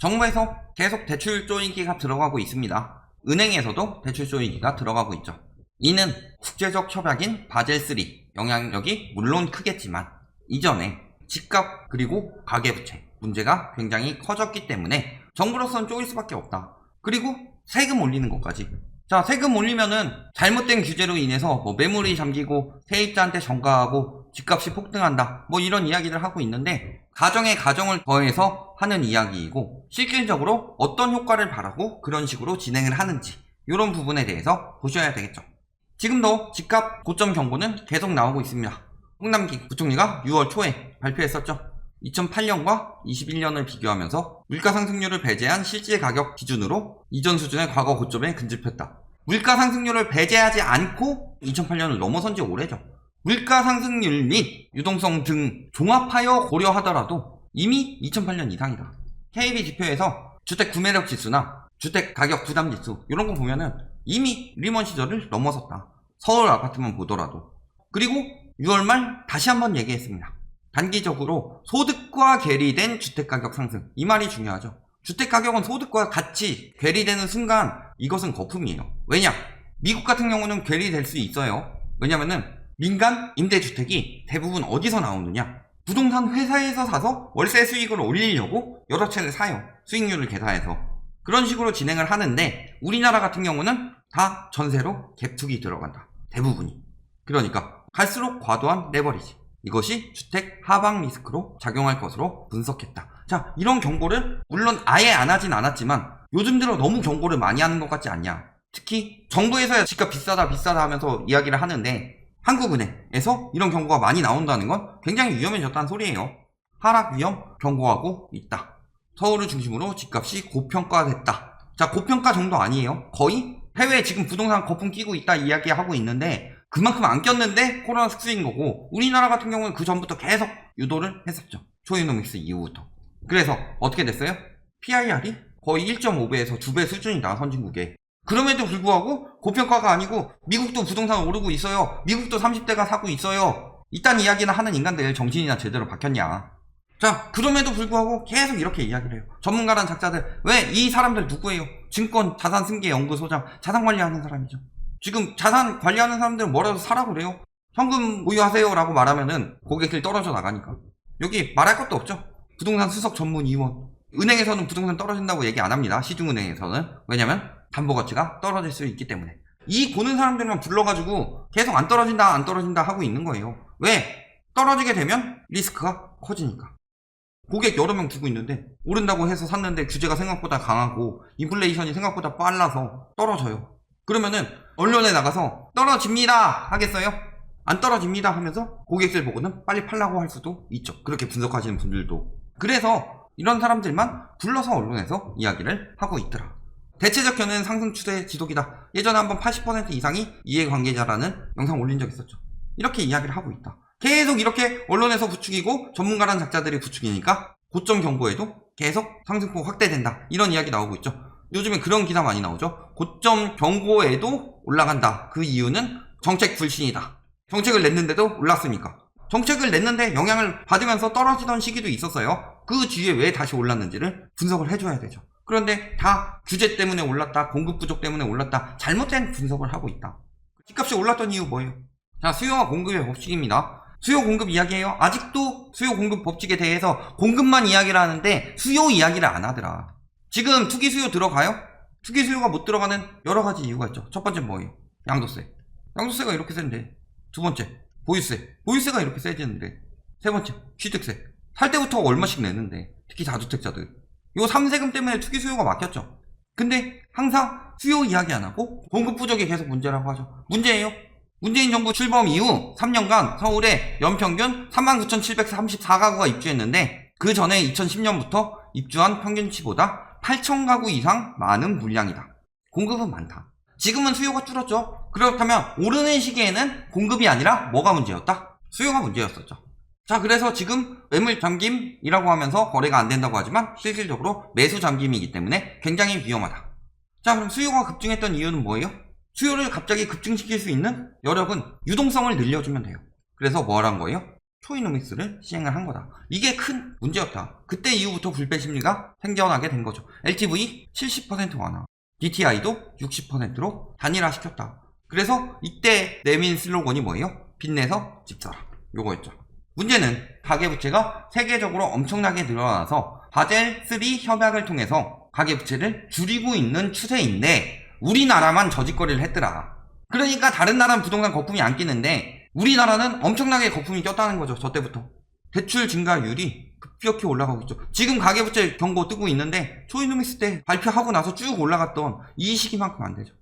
정부에서 계속 대출 조이기가 들어가고 있습니다. 은행에서도 대출 조이기가 들어가고 있죠. 이는 국제적 협약인 바젤3 영향력이 물론 크겠지만 이전에 집값 그리고 가계부채 문제가 굉장히 커졌기 때문에 정부로서는 쪼일 수밖에 없다. 그리고 세금 올리는 것까지. 자, 세금 올리면은 잘못된 규제로 인해서 뭐 매물이 잠기고 세입자한테 전가하고 집값이 폭등한다. 뭐 이런 이야기를 하고 있는데 가정에 가정을 더해서 하는 이야기이고 실질적으로 어떤 효과를 바라고 그런 식으로 진행을 하는지 이런 부분에 대해서 보셔야 되겠죠. 지금도 집값 고점 경고는 계속 나오고 있습니다. 홍남기 부총리가 6월 초에 발표했었죠. 2008년과 21년을 비교하면서 물가 상승률을 배제한 실질 가격 기준으로 이전 수준의 과거 고점에 근접했다. 물가 상승률을 배제하지 않고 2008년을 넘어선 지 오래죠. 물가 상승률 및 유동성 등 종합하여 고려하더라도 이미 2008년 이상이다. KB 지표에서 주택 구매력 지수나 주택 가격 부담 지수 이런 거 보면은 이미 리먼 시절을 넘어섰다. 서울 아파트만 보더라도. 그리고 6월 말 다시 한번 얘기했습니다. 단기적으로 소득과 괴리된 주택가격 상승. 이 말이 중요하죠. 주택가격은 소득과 같이 괴리되는 순간 이것은 거품이에요. 왜냐? 미국 같은 경우는 괴리될 수 있어요. 왜냐면은 민간 임대주택이 대부분 어디서 나오느냐? 부동산 회사에서 사서 월세 수익을 올리려고 여러 채를 사요. 수익률을 계산해서. 그런 식으로 진행을 하는데 우리나라 같은 경우는 다 전세로 갭투기 들어간다. 대부분이. 그러니까 갈수록 과도한 레버리지. 이것이 주택 하방 리스크로 작용할 것으로 분석했다. 자, 이런 경고를 물론 아예 안 하진 않았지만 요즘 들어 너무 경고를 많이 하는 것 같지 않냐. 특히 정부에서야 집값 비싸다 하면서 이야기를 하는데 한국은행에서 이런 경고가 많이 나온다는 건 굉장히 위험해졌다는 소리예요. 하락 위험 경고하고 있다. 서울을 중심으로 집값이 고평가됐다. 자, 고평가 정도 아니에요. 거의 해외에 지금 부동산 거품 끼고 있다 이야기하고 있는데 그만큼 안 꼈는데 코로나 특수인 거고 우리나라 같은 경우는 그 전부터 계속 유도를 했었죠. 초이노믹스 이후부터. 그래서 어떻게 됐어요? PIR이 거의 1.5배에서 2배 수준이다. 선진국에. 그럼에도 불구하고 고평가가 아니고 미국도 부동산 오르고 있어요. 미국도 30대가 사고 있어요. 이딴 이야기나 하는 인간들 정신이나 제대로 박혔냐. 자, 그럼에도 불구하고 계속 이렇게 이야기를 해요. 전문가란 작자들. 왜? 이 사람들 누구예요? 증권 자산승계연구소장 자산관리하는 사람이죠. 지금 자산 관리하는 사람들은 뭐라도 사라고 그래요. 현금 보유하세요 라고 말하면은 고객들 떨어져 나가니까. 여기 말할 것도 없죠. 부동산 수석 전문 임원. 은행에서는 부동산 떨어진다고 얘기 안 합니다. 시중은행에서는. 왜냐면 담보가치가 떨어질 수 있기 때문에. 이 보는 사람들만 불러가지고 계속 안 떨어진다 하고 있는 거예요. 왜? 떨어지게 되면 리스크가 커지니까. 고객 여러 명 두고 있는데 오른다고 해서 샀는데 규제가 생각보다 강하고 인플레이션이 생각보다 빨라서 떨어져요. 그러면은 언론에 나가서 떨어집니다 하겠어요? 안 떨어집니다 하면서 고객들 보고는 빨리 팔라고 할 수도 있죠. 그렇게 분석하시는 분들도. 그래서 이런 사람들만 불러서 언론에서 이야기를 하고 있더라. 대체적 견해는 상승 추세 지속이다. 예전에 한번 80% 이상이 이해관계자라는 영상 올린 적 있었죠. 이렇게 이야기를 하고 있다. 계속 이렇게 언론에서 부추기고 전문가란 작자들이 부추기니까 고점 경고에도 계속 상승폭 확대된다. 이런 이야기 나오고 있죠. 요즘에 그런 기사 많이 나오죠. 고점 경고에도 올라간다. 그 이유는 정책 불신이다. 정책을 냈는데도 올랐으니까. 정책을 냈는데 영향을 받으면서 떨어지던 시기도 있었어요. 그 뒤에 왜 다시 올랐는지를 분석을 해줘야 되죠. 그런데 다 규제 때문에 올랐다. 공급 부족 때문에 올랐다. 잘못된 분석을 하고 있다. 집값이 올랐던 이유 뭐예요? 자, 수요와 공급의 법칙입니다. 수요 공급 이야기해요. 아직도 수요 공급 법칙에 대해서 공급만 이야기를 하는데 수요 이야기를 안 하더라. 지금 투기 수요 들어가요? 투기 수요가 못 들어가는 여러 가지 이유가 있죠. 첫 번째 뭐예요? 양도세. 양도세가 이렇게 센데. 두 번째 보유세. 보유세가 이렇게 세지는데. 세 번째 취득세. 살 때부터 얼마씩 내는데. 특히 다주택자들. 요 3세금 때문에 투기 수요가 막혔죠. 근데 항상 수요 이야기 안 하고 공급 부족이 계속 문제라고 하죠. 문제예요. 문재인 정부 출범 이후 3년간 서울에 연평균 39,734가구가 입주했는데 그 전에 2010년부터 입주한 평균치보다 8,000가구 이상 많은 물량이다. 공급은 많다. 지금은 수요가 줄었죠. 그렇다면 오르는 시기에는 공급이 아니라 뭐가 문제였다? 수요가 문제였었죠. 자, 그래서 지금 매물 잠김이라고 하면서 거래가 안 된다고 하지만 실질적으로 매수 잠김이기 때문에 굉장히 위험하다. 자, 그럼 수요가 급증했던 이유는 뭐예요? 수요를 갑자기 급증시킬 수 있는 여력은 유동성을 늘려주면 돼요. 그래서 뭘 한 거예요? 초이노믹스를 시행을 한 거다. 이게 큰 문제였다. 그때 이후부터 불배 심리가 생겨나게 된 거죠. LTV 70% 완화, DTI도 60%로 단일화시켰다. 그래서 이때 내민 슬로건이 뭐예요? 빚내서 집 사라. 요거였죠. 문제는 가계부채가 세계적으로 엄청나게 늘어나서 바젤 3 협약을 통해서 가계부채를 줄이고 있는 추세인데 우리나라만 저짓거리를 했더라. 그러니까 다른 나라는 부동산 거품이 안 끼는데 우리나라는 엄청나게 거품이 꼈다는 거죠. 저 때부터. 대출 증가율이 급격히 올라가고 있죠. 지금 가계부채 경고 뜨고 있는데 초이노믹스 때 발표하고 나서 쭉 올라갔던 이 시기만큼 안 되죠.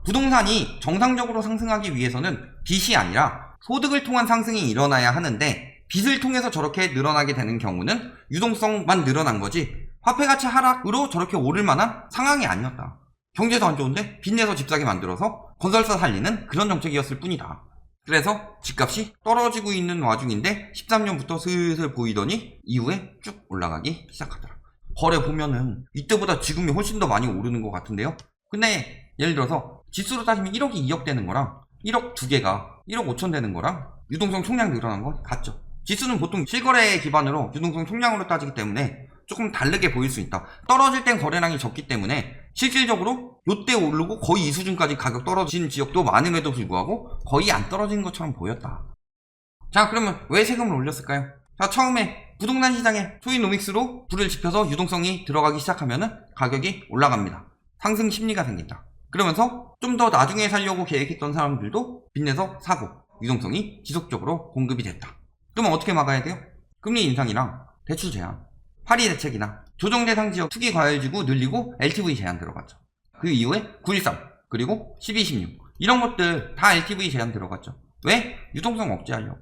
부동산이 정상적으로 상승하기 위해서는 빚이 아니라 소득을 통한 상승이 일어나야 하는데 빚을 통해서 저렇게 늘어나게 되는 경우는 유동성만 늘어난 거지 화폐가치 하락으로 저렇게 오를 만한 상황이 아니었다. 경제도 안 좋은데 빚내서 집 사게 만들어서 건설사 살리는 그런 정책이었을 뿐이다. 그래서 집값이 떨어지고 있는 와중인데 13년부터 슬슬 보이더니 이후에 쭉 올라가기 시작하더라. 거래 보면은 이때보다 지금이 훨씬 더 많이 오르는 것 같은데요. 근데 예를 들어서 지수로 따지면 1억이 2억 되는 거랑 1억 두 개가 1억 5천 되는 거랑 유동성 총량 늘어난 건 같죠. 지수는 보통 실거래 기반으로 유동성 총량으로 따지기 때문에 조금 다르게 보일 수 있다. 떨어질 땐 거래량이 적기 때문에 실질적으로 요때 오르고 거의 이 수준까지 가격 떨어진 지역도 많음에도 불구하고 거의 안 떨어지는 것처럼 보였다. 자, 그러면 왜 세금을 올렸을까요? 자, 처음에 부동산 시장에 초이노믹스로 불을 지펴서 유동성이 들어가기 시작하면은 가격이 올라갑니다. 상승 심리가 생긴다. 그러면서 좀 더 나중에 살려고 계획했던 사람들도 빚내서 사고 유동성이 지속적으로 공급이 됐다. 그러면 어떻게 막아야 돼요? 금리 인상이랑 대출 제한, 파리 대책이나 조정 대상 지역 투기 과열지구 늘리고 LTV 제한 들어갔죠. 그 이후에 913 그리고 1216 이런 것들 다 LTV 제한 들어갔죠. 왜? 유동성 억제하려고.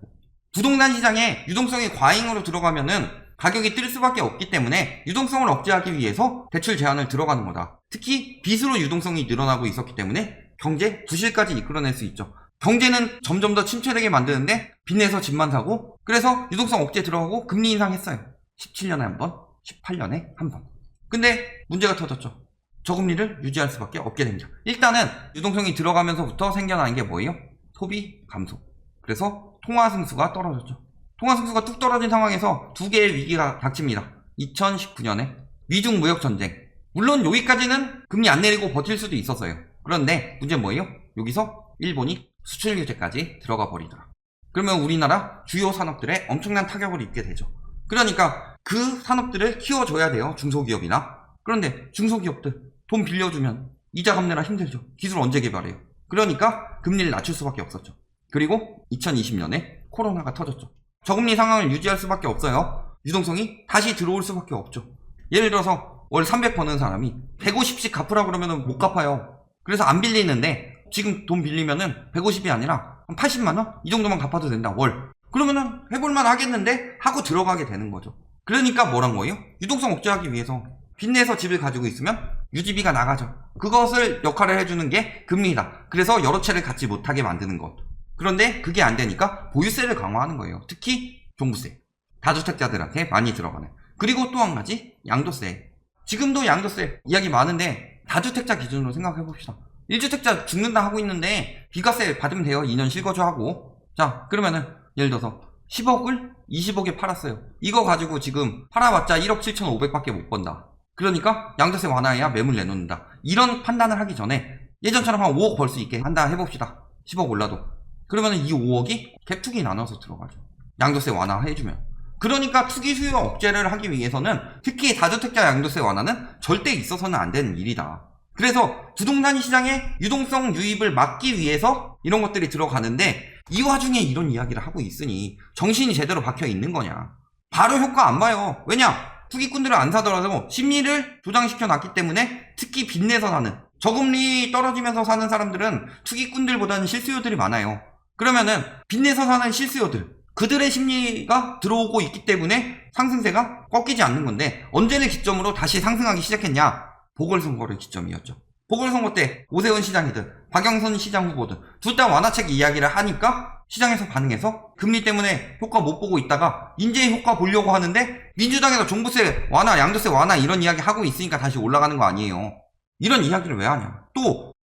부동산 시장에 유동성이 과잉으로 들어가면은 가격이 뜰 수밖에 없기 때문에 유동성을 억제하기 위해서 대출 제한을 들어가는 거다. 특히 빚으로 유동성이 늘어나고 있었기 때문에 경제 부실까지 이끌어낼 수 있죠. 경제는 점점 더 침체되게 만드는데 빚내서 집만 사고 그래서 유동성 억제 들어가고 금리 인상했어요. 17년에 한 번, 18년에 한 번. 근데 문제가 터졌죠. 저금리를 유지할 수밖에 없게 됩니다. 일단은 유동성이 들어가면서부터 생겨나는 게 뭐예요? 소비 감소. 그래서 통화 승수가 떨어졌죠. 통화 승수가 뚝 떨어진 상황에서 두 개의 위기가 닥칩니다. 2019년에 미중 무역 전쟁. 물론 여기까지는 금리 안 내리고 버틸 수도 있었어요. 그런데 문제는 뭐예요? 여기서 일본이 수출 규제까지 들어가 버리더라. 그러면 우리나라 주요 산업들에 엄청난 타격을 입게 되죠. 그러니까 그 산업들을 키워줘야 돼요. 중소기업이나. 그런데 중소기업들 돈 빌려주면 이자 갚느라 힘들죠. 기술 언제 개발해요? 그러니까 금리를 낮출 수밖에 없었죠. 그리고 2020년에 코로나가 터졌죠. 저금리 상황을 유지할 수밖에 없어요. 유동성이 다시 들어올 수밖에 없죠. 예를 들어서 월 300 버는 사람이 150씩 갚으라 그러면 못 갚아요. 그래서 안 빌리는데 지금 돈 빌리면은 150이 아니라 한 80만원? 이 정도만 갚아도 된다, 월. 그러면은 해볼만 하겠는데? 하고 들어가게 되는 거죠. 그러니까 뭐란 거예요? 유동성 억제하기 위해서 빚내서 집을 가지고 있으면 유지비가 나가죠. 그것을 역할을 해주는 게 금리다. 그래서 여러 채를 갖지 못하게 만드는 것. 그런데 그게 안 되니까 보유세를 강화하는 거예요. 특히 종부세. 다주택자들한테 많이 들어가는. 그리고 또 한 가지, 양도세. 지금도 양도세 이야기 많은데 다주택자 기준으로 생각해 봅시다. 1주택자 죽는다 하고 있는데 비과세 받으면 돼요. 2년 실거주하고. 자, 그러면은 예를 들어서 10억을 20억에 팔았어요. 이거 가지고 지금 팔아봤자 1억 7,500밖에 못 번다. 그러니까 양도세 완화해야 매물 내놓는다. 이런 판단을 하기 전에 예전처럼 한 5억 벌 수 있게 한다 해봅시다. 10억 올라도. 그러면 이 5억이 갭투기 나눠서 들어가죠. 양도세 완화해주면. 그러니까 투기 수요 억제를 하기 위해서는 특히 다주택자 양도세 완화는 절대 있어서는 안 되는 일이다. 그래서 부동산 시장의 유동성 유입을 막기 위해서 이런 것들이 들어가는데 이 와중에 이런 이야기를 하고 있으니 정신이 제대로 박혀 있는 거냐. 바로 효과 안 봐요. 왜냐? 투기꾼들을 안 사더라도 심리를 조장시켜 놨기 때문에 특히 빚내서 사는 저금리 떨어지면서 사는 사람들은 투기꾼들보다는 실수요들이 많아요. 그러면은 빚내서 사는 실수요들 그들의 심리가 들어오고 있기 때문에 상승세가 꺾이지 않는 건데 언제를 기점으로 다시 상승하기 시작했냐? 보궐선거를 기점이었죠. 보궐선거 때 오세훈 시장이든 박영선 시장 후보든 둘 다 완화책 이야기를 하니까 시장에서 반응해서 금리 때문에 효과 못 보고 있다가 인제 효과 보려고 하는데 민주당에서 종부세 완화, 양도세 완화 이런 이야기 하고 있으니까 다시 올라가는 거 아니에요. 이런 이야기를 왜 하냐. 또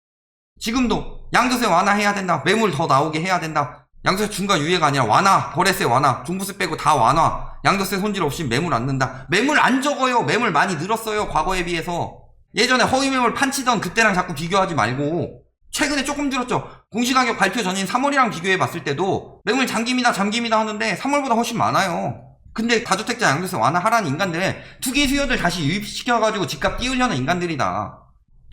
지금도 양도세 완화해야 된다. 매물 더 나오게 해야 된다. 양도세 중과 유예가 아니라 완화, 거래세 완화, 종부세 빼고 다 완화, 양도세 손질 없이 매물 안 는다. 매물 안 적어요. 매물 많이 늘었어요. 과거에 비해서. 예전에 허위 매물 판치던 그때랑 자꾸 비교하지 말고 최근에 조금 줄었죠. 공시가격 발표 전인 3월이랑 비교해 봤을 때도 매물 잠깁니다 하는데 3월보다 훨씬 많아요. 근데 다주택자 양도세 완화하라는 인간들, 투기 수요들 다시 유입시켜가지고 집값 띄우려는 인간들이다.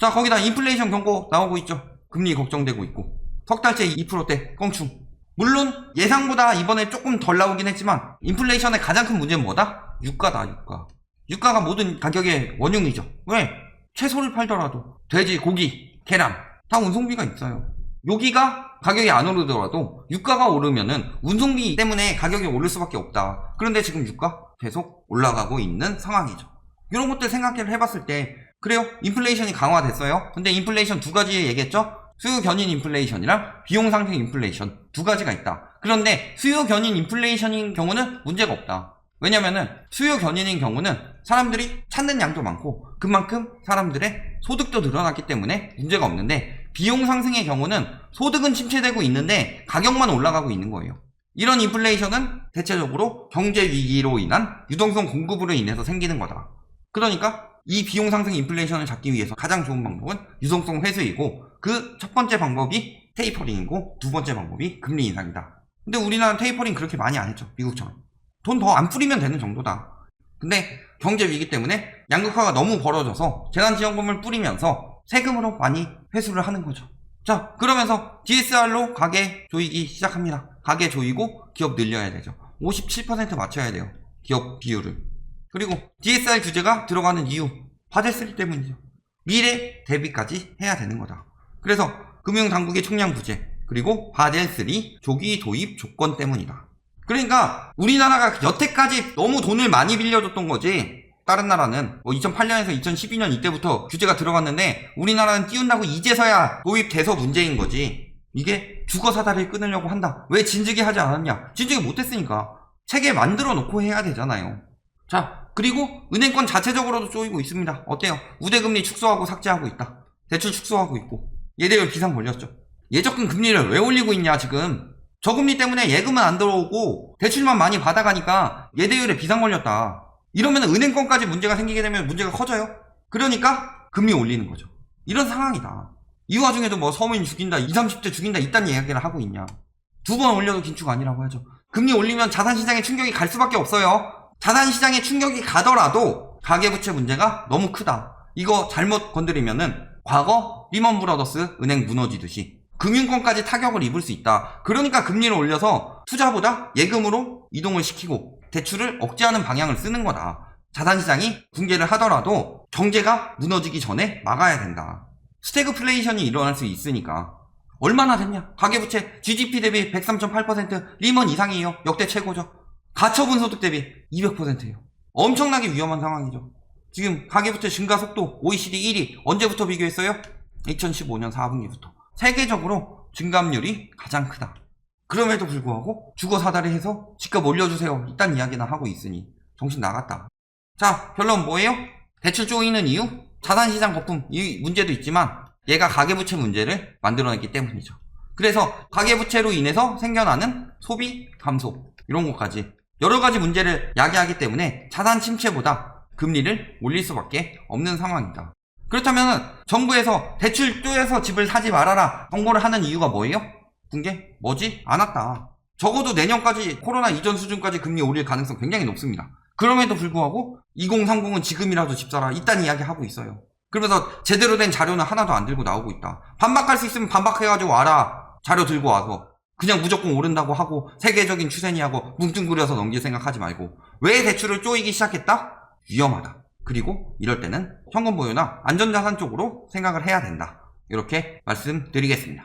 자, 거기다 인플레이션 경고 나오고 있죠. 금리 걱정되고 있고 석 달째 2%대 껑충. 물론 예상보다 이번에 조금 덜 나오긴 했지만 인플레이션의 가장 큰 문제는 뭐다? 유가다. 유가가 모든 가격의 원흉이죠. 왜? 채소를 팔더라도 돼지, 고기, 계란 다 운송비가 있어요. 여기가 가격이 안 오르더라도 유가가 오르면은 운송비 때문에 가격이 오를 수밖에 없다. 그런데 지금 유가 계속 올라가고 있는 상황이죠. 이런 것들 생각을 해봤을 때 그래요, 인플레이션이 강화됐어요. 근데 인플레이션 두 가지 얘기했죠. 수요 견인 인플레이션이랑 비용 상승 인플레이션 두 가지가 있다. 그런데 수요 견인 인플레이션인 경우는 문제가 없다. 왜냐면은 수요 견인인 경우는 사람들이 찾는 양도 많고 그만큼 사람들의 소득도 늘어났기 때문에 문제가 없는데, 비용 상승의 경우는 소득은 침체되고 있는데 가격만 올라가고 있는 거예요. 이런 인플레이션은 대체적으로 경제 위기로 인한 유동성 공급으로 인해서 생기는 거다. 그러니까 이 비용 상승 인플레이션을 잡기 위해서 가장 좋은 방법은 유동성 회수이고, 그 첫 번째 방법이 테이퍼링이고 두 번째 방법이 금리 인상이다. 근데 우리나라는 테이퍼링 그렇게 많이 안 했죠. 미국처럼. 돈 더 안 뿌리면 되는 정도다. 근데 경제 위기 때문에 양극화가 너무 벌어져서 재난지원금을 뿌리면서 세금으로 많이 회수를 하는 거죠. 자, 그러면서 DSR로 가계 조이기 시작합니다. 가계 조이고 기업 늘려야 되죠. 57% 맞춰야 돼요. 기업 비율을. 그리고 DSR 규제가 들어가는 이유, 바젤3 때문이죠. 미래 대비까지 해야 되는 거다. 그래서 금융당국의 총량 부재, 그리고 바젤3 조기 도입 조건 때문이다. 그러니까 우리나라가 여태까지 너무 돈을 많이 빌려줬던 거지, 다른 나라는 2008년에서 2012년 이때부터 규제가 들어갔는데 우리나라는 띄운다고 이제서야 도입돼서 문제인 거지. 이게 주거사다리를 끊으려고 한다. 왜 진즉에 하지 않았냐? 진즉에 못했으니까. 체계 만들어 놓고 해야 되잖아요. 자, 그리고 은행권 자체적으로도 쪼이고 있습니다. 어때요? 우대금리 축소하고 삭제하고 있다. 대출 축소하고 있고, 예대율 비상 걸렸죠. 예적금 금리를 왜 올리고 있냐 지금. 저금리 때문에 예금은 안 들어오고 대출만 많이 받아가니까 예대율에 비상 걸렸다. 이러면 은행권까지 문제가 생기게 되면 문제가 커져요. 그러니까 금리 올리는 거죠. 이런 상황이다. 이 와중에도 뭐 서민 죽인다, 20, 30대 죽인다 이딴 이야기를 하고 있냐. 두 번 올려도 긴축 아니라고 하죠. 금리 올리면 자산시장에 충격이 갈 수밖에 없어요. 자산시장에 충격이 가더라도 가계부채 문제가 너무 크다. 이거 잘못 건드리면은 과거 리먼 브라더스 은행 무너지듯이 금융권까지 타격을 입을 수 있다. 그러니까 금리를 올려서 투자보다 예금으로 이동을 시키고 대출을 억제하는 방향을 쓰는 거다. 자산시장이 붕괴를 하더라도 경제가 무너지기 전에 막아야 된다. 스태그플레이션이 일어날 수 있으니까. 얼마나 됐냐? 가계부채 GDP 대비 103.8%, 리먼 이상이에요. 역대 최고죠. 가처분 소득 대비 200%예요. 엄청나게 위험한 상황이죠. 지금 가계부채 증가 속도 OECD 1위. 언제부터 비교했어요? 2015년 4분기부터. 세계적으로 증감률이 가장 크다. 그럼에도 불구하고 주거사다리 해서 집값 올려주세요. 이딴 이야기나 하고 있으니 정신 나갔다. 자, 결론 뭐예요? 대출 쪼이는 이유? 자산시장 거품 이 문제도 있지만 얘가 가계부채 문제를 만들어냈기 때문이죠. 그래서 가계부채로 인해서 생겨나는 소비 감소, 이런 것까지 여러가지 문제를 야기하기 때문에 자산 침체보다 금리를 올릴 수밖에 없는 상황이다. 그렇다면 정부에서 대출 쪼여서 집을 사지 말아라 경고를 하는 이유가 뭐예요? 붕괴? 뭐지? 않았다. 적어도 내년까지 코로나 이전 수준까지 금리 올릴 가능성 굉장히 높습니다. 그럼에도 불구하고 2030은 지금이라도 집 사라 이딴 이야기 하고 있어요. 그러면서 제대로 된 자료는 하나도 안 들고 나오고 있다. 반박할 수 있으면 반박해가지고 와라. 자료 들고 와서. 그냥 무조건 오른다고 하고 세계적인 추세니하고 뭉뚱그려서 넘길 생각하지 말고. 왜 대출을 쪼이기 시작했다? 위험하다. 그리고 이럴 때는 현금 보유나 안전자산 쪽으로 생각을 해야 된다. 이렇게 말씀드리겠습니다.